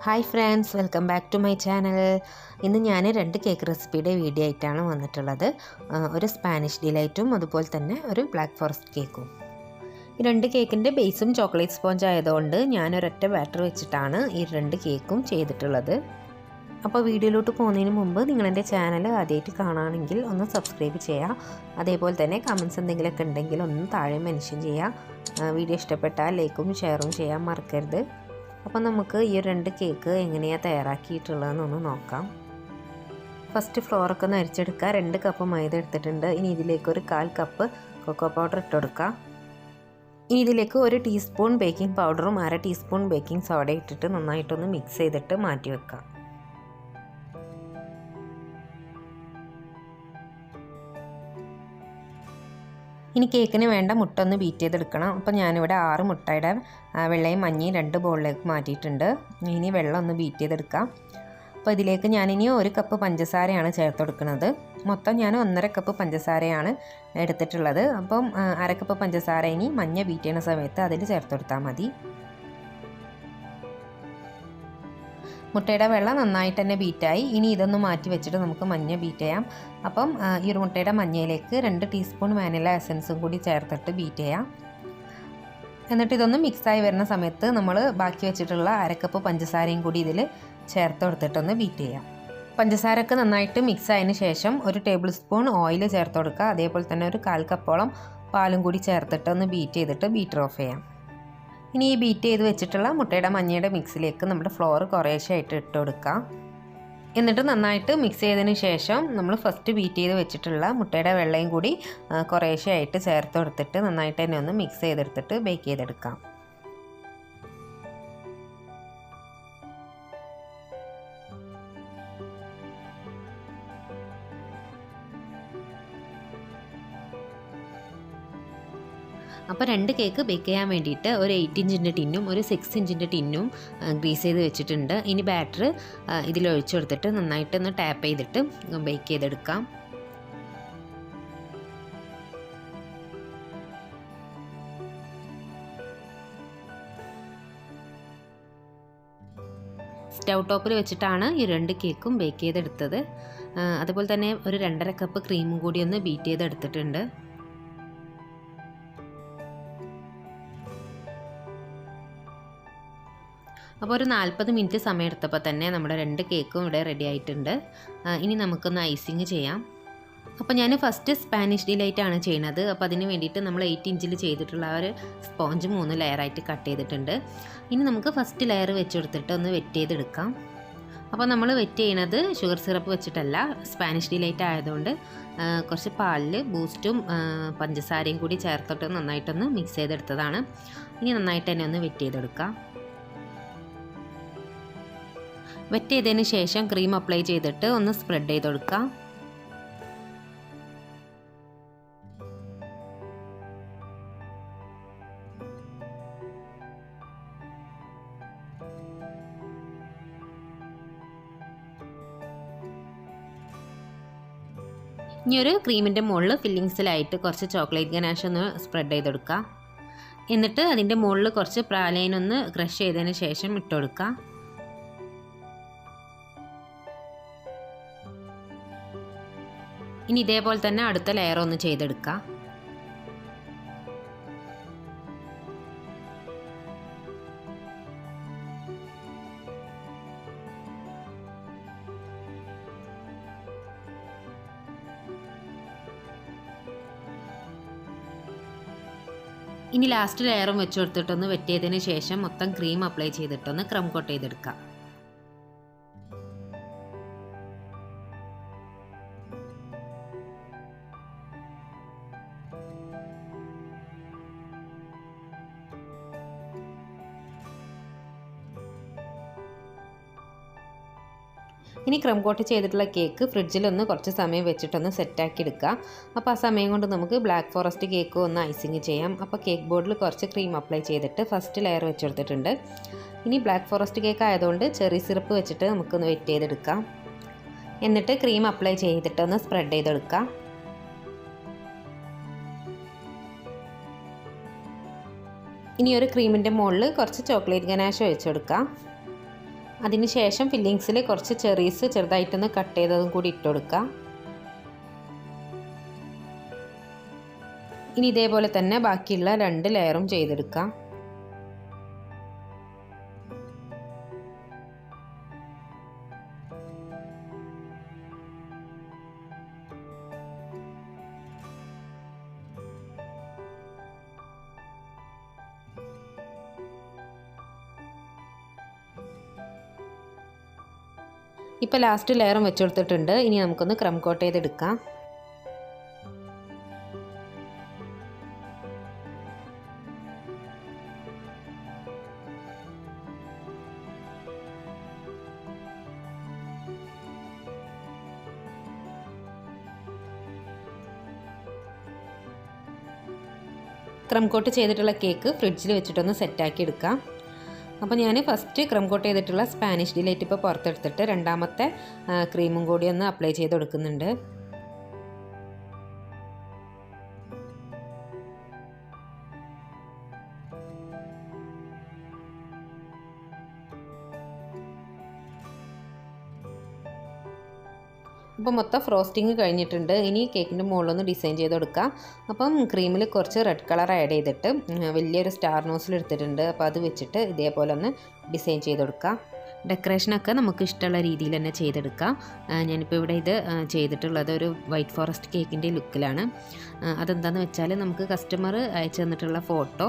Hi friends, welcome back to my channel. ഇന്ന് ഞാൻ 2 cake റെസിപ്പിയുടെ video ആയിട്ടാണ് വന്നിട്ടുള്ളത്. ഒരു സ്പാനിഷ് ഡിലൈറ്റും അതുപോലെ തന്നെ ഒരു ബ്ലാക്ക് ഫോറസ്റ്റ് കേക്കും. ഈ 2 കേക്കിൻ്റെ ബേസും ചോക്ലേറ്റ് സ്പോഞ്ച് ആയതുകൊണ്ട് ഞാനൊരൊറ്റ ബാറ്റർ വെച്ചിട്ടാണ് ഈ 2 കേക്കും ചെയ്തിട്ടുള്ളത്. അപ്പോൾ വീഡിയോയിലോട്ട് പോകുന്നതിന് മുമ്പ് നിങ്ങളെൻ്റെ ചാനൽ ആദ്യമായിട്ട് കാണുകയാണെങ്കിൽ ഒന്ന് സബ്സ്ക്രൈബ് ചെയ്യുക. അതേപോലെ തന്നെ കമൻറ്റ്സ് എന്തെങ്കിലുമൊക്കെ ഉണ്ടെങ്കിൽ ഒന്ന് താഴെ മെൻഷൻ ചെയ്യുക. വീഡിയോ ഇഷ്ടപ്പെട്ടാൽ ലൈക്കും ഷെയറും ചെയ്യാൻ മറക്കരുത്. അപ്പോൾ നമുക്ക് ഈ 2 കേക്ക് എങ്ങനെയാണ് തയ്യാറാക്കിയിട്ടുള്ളതെന്നൊന്ന് നോക്കാം. ഫസ്റ്റ് ഫ്ലോറൊക്കെ നരിച്ചെടുക്കുക. 2 കപ്പ് മൈദ എടുത്തിട്ടുണ്ട്. ഇനി ഇതിലേക്ക് ഒരു 1/4 കപ്പ് കൊക്കോ പൗഡർ ഇട്ട് കൊടുക്കുക. ഇനി ഇതിലേക്ക് 1 ടീസ്പൂൺ ബേക്കിംഗ് പൗഡറും 1/2 ടീസ്പൂൺ ബേക്കിംഗ് സോഡ ഇട്ടിട്ട് നന്നായിട്ടൊന്ന് മിക്സ് ചെയ്തിട്ട് മാറ്റി വെക്കാം. ഇനി കേക്കിന് വേണ്ട മുട്ട ഒന്ന് ബീറ്റ് ചെയ്തെടുക്കണം. അപ്പോൾ ഞാനിവിടെ 6 മുട്ടയുടെ വെള്ളയും മഞ്ഞയും 2 ബൗളിലേക്ക് മാറ്റിയിട്ടുണ്ട്. ഇനി വെള്ളം ഒന്ന് ബീറ്റ് ചെയ്തെടുക്കാം. അപ്പോൾ ഇതിലേക്ക് ഞാനിനി 1 കപ്പ് പഞ്ചസാരയാണ് ചേർത്ത് കൊടുക്കുന്നത്. മൊത്തം ഞാൻ 1.5 കപ്പ് പഞ്ചസാരയാണ് എടുത്തിട്ടുള്ളത്. അപ്പം 1/2 കപ്പ് പഞ്ചസാര ഇനി മഞ്ഞ ബീറ്റ് ചെയ്യുന്ന സമയത്ത് അതിൽ ചേർത്ത് കൊടുത്താൽ മതി. മുട്ടയുടെ വെള്ളം നന്നായിട്ട് തന്നെ ബീറ്റായി. ഇനി ഇതൊന്ന് മാറ്റി വെച്ചിട്ട് നമുക്ക് മഞ്ഞ ബീറ്റ് ചെയ്യാം. അപ്പം ഈ ഒരു മുട്ടയുടെ മഞ്ഞയിലേക്ക് 2 ടീസ്പൂൺ വാനില എസൻസും കൂടി ചേർത്തിട്ട് ബീറ്റ് ചെയ്യാം. എന്നിട്ട് ഇതൊന്ന് മിക്സായി വരുന്ന സമയത്ത് നമ്മൾ ബാക്കി വെച്ചിട്ടുള്ള 1/2 കപ്പ് പഞ്ചസാരയും കൂടി ഇതിൽ ചേർത്ത് കൊടുത്തിട്ടൊന്ന് ബീറ്റ് ചെയ്യാം. പഞ്ചസാരയൊക്കെ നന്നായിട്ട് മിക്സ് ആയതിന് ശേഷം 1 ടേബിൾ സ്പൂൺ ഓയിൽ ചേർത്ത് കൊടുക്കുക. അതേപോലെ തന്നെ ഒരു 1/4 കപ്പോളം പാലും കൂടി ചേർത്തിട്ട് ഒന്ന് ബീറ്റ് ചെയ്തിട്ട് ബീറ്റർ ഓഫ് ചെയ്യാം. ഇനി ഈ ബീറ്റ് ചെയ്ത് വെച്ചിട്ടുള്ള മുട്ടയുടെ മഞ്ഞയുടെ മിക്സിലേക്ക് നമ്മുടെ ഫ്ലോർ കുറേശ്ശെ ആയിട്ട് ഇട്ട് കൊടുക്കാം. എന്നിട്ട് നന്നായിട്ട് മിക്സ് ചെയ്തതിന് ശേഷം നമ്മൾ ഫസ്റ്റ് ബീറ്റ് ചെയ്ത് വെച്ചിട്ടുള്ള മുട്ടയുടെ വെള്ളയും കൂടി കുറേശ്ശെ ആയിട്ട് ചേർത്ത് കൊടുത്തിട്ട് നന്നായിട്ട് തന്നെ ഒന്ന് മിക്സ് ചെയ്തെടുത്തിട്ട് ബേക്ക് ചെയ്തെടുക്കാം. അപ്പോൾ 2 കേക്ക് ബേക്ക് ചെയ്യാൻ വേണ്ടിയിട്ട് ഒരു 8 ഇഞ്ചിൻ്റെ ടിന്നും ഒരു 6 ഇഞ്ചിൻ്റെ ടിന്നും ഗ്രീസ് ചെയ്ത് വെച്ചിട്ടുണ്ട്. ഇനി ബാറ്റർ ഇതിൽ ഒഴിച്ചു കൊടുത്തിട്ട് നന്നായിട്ടൊന്ന് ടാപ്പ് ചെയ്തിട്ട് ബേക്ക് ചെയ്തെടുക്കാം. സ്റ്റൗ ടോപ്പിൽ വെച്ചിട്ടാണ് ഈ 2 കേക്കും ബേക്ക് ചെയ്തെടുത്തത്. അതുപോലെ തന്നെ ഒരു 2.5 കപ്പ് ക്രീമും കൂടി ഒന്ന് ബീറ്റ് ചെയ്തെടുത്തിട്ടുണ്ട്. അപ്പോൾ ഒരു 40 മിനിറ്റ് സമയം എടുത്തപ്പോൾ തന്നെ നമ്മുടെ 2 കേക്കും ഇവിടെ റെഡി ആയിട്ടുണ്ട്. ഇനി നമുക്കൊന്ന് ഐസിങ് ചെയ്യാം. അപ്പോൾ ഞാൻ ഫസ്റ്റ് സ്പാനിഷ് ഡിലൈറ്റാണ് ചെയ്യുന്നത്. അപ്പോൾ അതിന് വേണ്ടിയിട്ട് നമ്മൾ 8 ഇഞ്ചിൽ ചെയ്തിട്ടുള്ള ഒരു സ്പോഞ്ച് 3 ലെയറായിട്ട് കട്ട് ചെയ്തിട്ടുണ്ട്. ഇനി നമുക്ക് ഫസ്റ്റ് ലെയർ വെച്ച് കൊടുത്തിട്ട് ഒന്ന് വെറ്റ് ചെയ്തെടുക്കാം. അപ്പോൾ നമ്മൾ വെറ്റ് ചെയ്യണത് ഷുഗർ സിറപ്പ് വെച്ചിട്ടല്ല, സ്പാനിഷ് ഡിലൈറ്റ് ആയതുകൊണ്ട് കുറച്ച് പാലിൽ ബൂസ്റ്റും പഞ്ചസാരയും കൂടി ചേർത്തിട്ട് നന്നായിട്ടൊന്ന് മിക്സ് ചെയ്തെടുത്തതാണ്. ഇനി നന്നായിട്ട് തന്നെ ഒന്ന് വെറ്റ് ചെയ്തെടുക്കാം. വെറ്റ് ചെയ്തതിന് ശേഷം ക്രീം അപ്ലൈ ചെയ്തിട്ട് ഒന്ന് സ്പ്രെഡ് ചെയ്ത് കൊടുക്കാം. ഇനി ഒരു ക്രീമിൻ്റെ മുകളിൽ ഫില്ലിങ്സിലായിട്ട് കുറച്ച് ചോക്ലേറ്റ് ഗനാഷ് ഒന്ന് സ്പ്രെഡ് ചെയ്ത് കൊടുക്കുക. എന്നിട്ട് അതിൻ്റെ മുകളിൽ കുറച്ച് പ്രാലൈൻ ഒന്ന് ക്രഷ് ചെയ്തതിന് ശേഷം ഇട്ട് കൊടുക്കുക. ഇനി ഇതേപോലെ തന്നെ അടുത്ത ലെയർ ഒന്ന് ചെയ്തെടുക്കാം. ഇനി ലാസ്റ്റ് ലെയറും വെച്ച് കൊടുത്തിട്ടൊന്ന് വെറ്റ് ചെയ്തതിന് ശേഷം മൊത്തം ക്രീം അപ്ലൈ ചെയ്തിട്ടൊന്ന് ക്രം കോട്ട് ചെയ്തെടുക്കാം. ഇനി ക്രം കോട്ട് ചെയ്തിട്ടുള്ള കേക്ക് ഫ്രിഡ്ജിലൊന്ന് കുറച്ച് സമയം വെച്ചിട്ടൊന്ന് സെറ്റാക്കി എടുക്കുക. അപ്പോൾ ആ സമയം കൊണ്ട് നമുക്ക് ബ്ലാക്ക് ഫോറസ്റ്റ് കേക്ക് ഒന്ന് ഐസിങ് ചെയ്യാം. അപ്പോൾ കേക്ക് ബോർഡിൽ കുറച്ച് ക്രീം അപ്ലൈ ചെയ്തിട്ട് ഫസ്റ്റ് ലെയർ വെച്ചെടുത്തിട്ടുണ്ട്. ഇനി ബ്ലാക്ക് ഫോറസ്റ്റ് കേക്ക് ആയതുകൊണ്ട് ചെറി സിറപ്പ് വെച്ചിട്ട് നമുക്കൊന്ന് വെറ്റ് ചെയ്തെടുക്കാം. എന്നിട്ട് ക്രീം അപ്ലൈ ചെയ്തിട്ടൊന്ന് സ്പ്രെഡ് ചെയ്തെടുക്കാം. ഇനി ഒരു ക്രീമിൻ്റെ മുകളിൽ കുറച്ച് ചോക്ലേറ്റ് ഗനാഷ് ഒഴിച്ചു കൊടുക്കാം. അതിനുശേഷം ഫില്ലിങ്സിൽ കുറച്ച് ചെറീസ് ചെറുതായിട്ടൊന്ന് കട്ട് ചെയ്തതും കൂടി ഇട്ട് കൊടുക്കുക. ഇനി ഇതേപോലെ തന്നെ ബാക്കിയുള്ള 2 ലെയറും ചെയ്തെടുക്കാം. ഇപ്പോൾ ലാസ്റ്റ് ലെയറും വെച്ച് കൊടുത്തിട്ടുണ്ട്. ഇനി നമുക്കൊന്ന് ക്രം കോട്ട് ചെയ്തെടുക്കാം. ക്രം കോട്ട് ചെയ്തിട്ടുള്ള കേക്ക് ഫ്രിഡ്ജിൽ വെച്ചിട്ടൊന്ന് സെറ്റാക്കി എടുക്കാം. അപ്പോൾ ഞാൻ ഫസ്റ്റ് ക്രം കോട്ട് ചെയ്തിട്ടുള്ള സ്പാനിഷ് ഡിലൈറ്റ് ഇപ്പോൾ പുറത്തെടുത്തിട്ട് രണ്ടാമത്തെ ക്രീമും കൂടി ഒന്ന് അപ്ലൈ ചെയ്ത് കൊടുക്കുന്നുണ്ട്. അപ്പോൾ മൊത്തം ഫ്രോസ്റ്റിങ് കഴിഞ്ഞിട്ടുണ്ട്. ഇനി കേക്കിൻ്റെ മുകളിലൊന്ന് ഡിസൈൻ ചെയ്ത് കൊടുക്കാം. അപ്പം ക്രീമിൽ കുറച്ച് റെഡ് കളർ ആഡ് ചെയ്തിട്ട് വലിയൊരു സ്റ്റാർ നോസിൽ എടുത്തിട്ടുണ്ട്. അപ്പോൾ അത് വെച്ചിട്ട് ഇതേപോലെ ഒന്ന് ഡിസൈൻ ചെയ്ത് കൊടുക്കാം. ഡെക്കറേഷനൊക്കെ നമുക്ക് ഇഷ്ടമുള്ള രീതിയിൽ തന്നെ ചെയ്തെടുക്കാം. ഞാനിപ്പോൾ ഇവിടെ ഇത് ചെയ്തിട്ടുള്ളത് ഒരു വൈറ്റ് ഫോറസ്റ്റ് കേക്കിൻ്റെ ലുക്കിലാണ്. അതെന്താണെന്ന് വെച്ചാൽ നമുക്ക് കസ്റ്റമർ അയച്ചു തന്നിട്ടുള്ള ഫോട്ടോ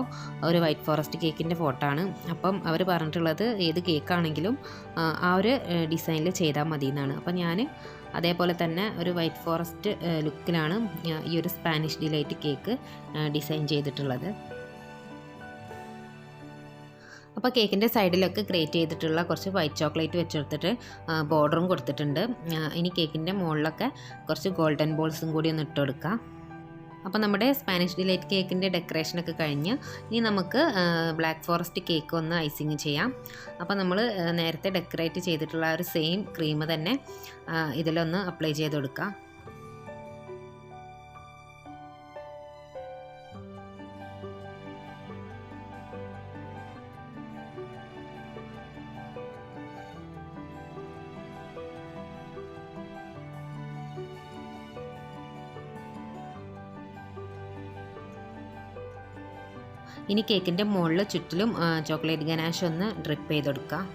ഒരു വൈറ്റ് ഫോറസ്റ്റ് കേക്കിൻ്റെ ഫോട്ടോ ആണ്. അപ്പം അവർ പറഞ്ഞിട്ടുള്ളത് ഏത് കേക്കാണെങ്കിലും ആ ഒരു ഡിസൈനിൽ ചെയ്താൽ മതി എന്നാണ്. അപ്പം ഞാൻ അതേപോലെ തന്നെ ഒരു വൈറ്റ് ഫോറസ്റ്റ് ലുക്കിലാണ് ഈ ഒരു സ്പാനിഷ് ഡിലൈറ്റ് കേക്ക് ഡിസൈൻ ചെയ്തിട്ടുള്ളത്. അപ്പോൾ കേക്കിൻ്റെ സൈഡിലൊക്കെ ഗ്രേറ്റ് ചെയ്തിട്ടുള്ള കുറച്ച് വൈറ്റ് ചോക്ലേറ്റ് വെച്ചെടുത്തിട്ട് ബോർഡറും കൊടുത്തിട്ടുണ്ട്. ഇനി കേക്കിൻ്റെ മുകളിലൊക്കെ കുറച്ച് ഗോൾഡൻ ബോൾസും കൂടി ഒന്ന് ഇട്ട് കൊടുക്കാം. അപ്പോൾ നമ്മുടെ സ്പാനിഷ് ഡിലൈറ്റ് കേക്കിൻ്റെ ഡെക്കറേഷനൊക്കെ കഴിഞ്ഞ് ഇനി നമുക്ക് ബ്ലാക്ക് ഫോറസ്റ്റ് കേക്ക് ഒന്ന് ഐസിങ് ചെയ്യാം. അപ്പോൾ നമ്മൾ നേരത്തെ ഡെക്കറേറ്റ് ചെയ്തിട്ടുള്ള ഒരു സെയിം ക്രീം തന്നെ ഇതിലൊന്ന് അപ്ലൈ ചെയ്ത് കൊടുക്കാം. ഇനി കേക്കിൻ്റെ മുകളിൽ ചുറ്റിലും ചോക്ലേറ്റ് ഗനാഷ് ഒന്ന് ഡ്രിപ്പ് ചെയ്ത് കൊടുക്കുക.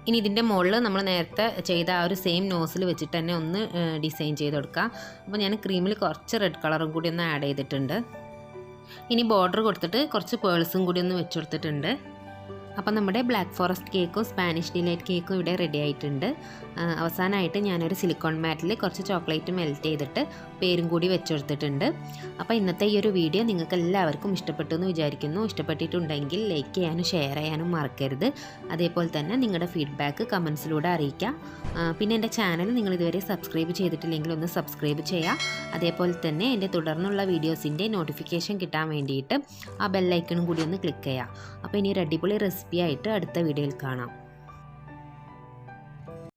ഇനി ഇതിൻ്റെ മുകളിൽ നമ്മൾ നേരത്തെ ചെയ്ത ആ ഒരു സെയിം നോസിൽ വെച്ചിട്ട് തന്നെ ഒന്ന് ഡിസൈൻ ചെയ്ത് കൊടുക്കുക. അപ്പോൾ ഞാൻ ക്രീമിൽ കുറച്ച് റെഡ് കളറും കൂടി ഒന്ന് ആഡ് ചെയ്തിട്ടുണ്ട്. ഇനി ബോർഡർ കൊടുത്തിട്ട് കുറച്ച് പേൾസും കൂടി ഒന്ന് വെച്ച് കൊടുത്തിട്ടുണ്ട്. അപ്പോൾ നമ്മുടെ ബ്ലാക്ക് ഫോറസ്റ്റ് കേക്കും സ്പാനിഷ് ഡിലൈറ്റ് കേക്കും ഇവിടെ റെഡി ആയിട്ടുണ്ട്. അവസാനമായിട്ട് ഞാനൊരു സിലിക്കോൺ മാറ്റിൽ കുറച്ച് ചോക്ലേറ്റ് മെൽറ്റ് ചെയ്തിട്ട് പേരും കൂടി വെച്ചെടുത്തിട്ടുണ്ട്. അപ്പോൾ ഇന്നത്തെ ഈ ഒരു വീഡിയോ നിങ്ങൾക്ക് എല്ലാവർക്കും ഇഷ്ടപ്പെട്ടു എന്ന് വിചാരിക്കുന്നു. ഇഷ്ടപ്പെട്ടിട്ടുണ്ടെങ്കിൽ ലൈക്ക് ചെയ്യാനും ഷെയർ ചെയ്യാനും മറക്കരുത്. അതേപോലെ തന്നെ നിങ്ങളുടെ ഫീഡ്ബാക്ക് കമൻസിലൂടെ അറിയിക്കാം. പിന്നെ എൻ്റെ ചാനൽ നിങ്ങൾ ഇതുവരെ സബ്സ്ക്രൈബ് ചെയ്തിട്ടില്ലെങ്കിൽ ഒന്ന് സബ്സ്ക്രൈബ് ചെയ്യുക. അതേപോലെ തന്നെ എൻ്റെ തുടർന്നുള്ള വീഡിയോസിൻ്റെ നോട്ടിഫിക്കേഷൻ കിട്ടാൻ വേണ്ടിയിട്ട് ആ ബെല്ലൈക്കണും കൂടി ഒന്ന് ക്ലിക്ക് ചെയ്യുക. അപ്പോൾ ഇനി ഒരു അടിപൊളി റെസിപ്പി ആയിട്ട് അടുത്ത വീഡിയോയിൽ കാണാം.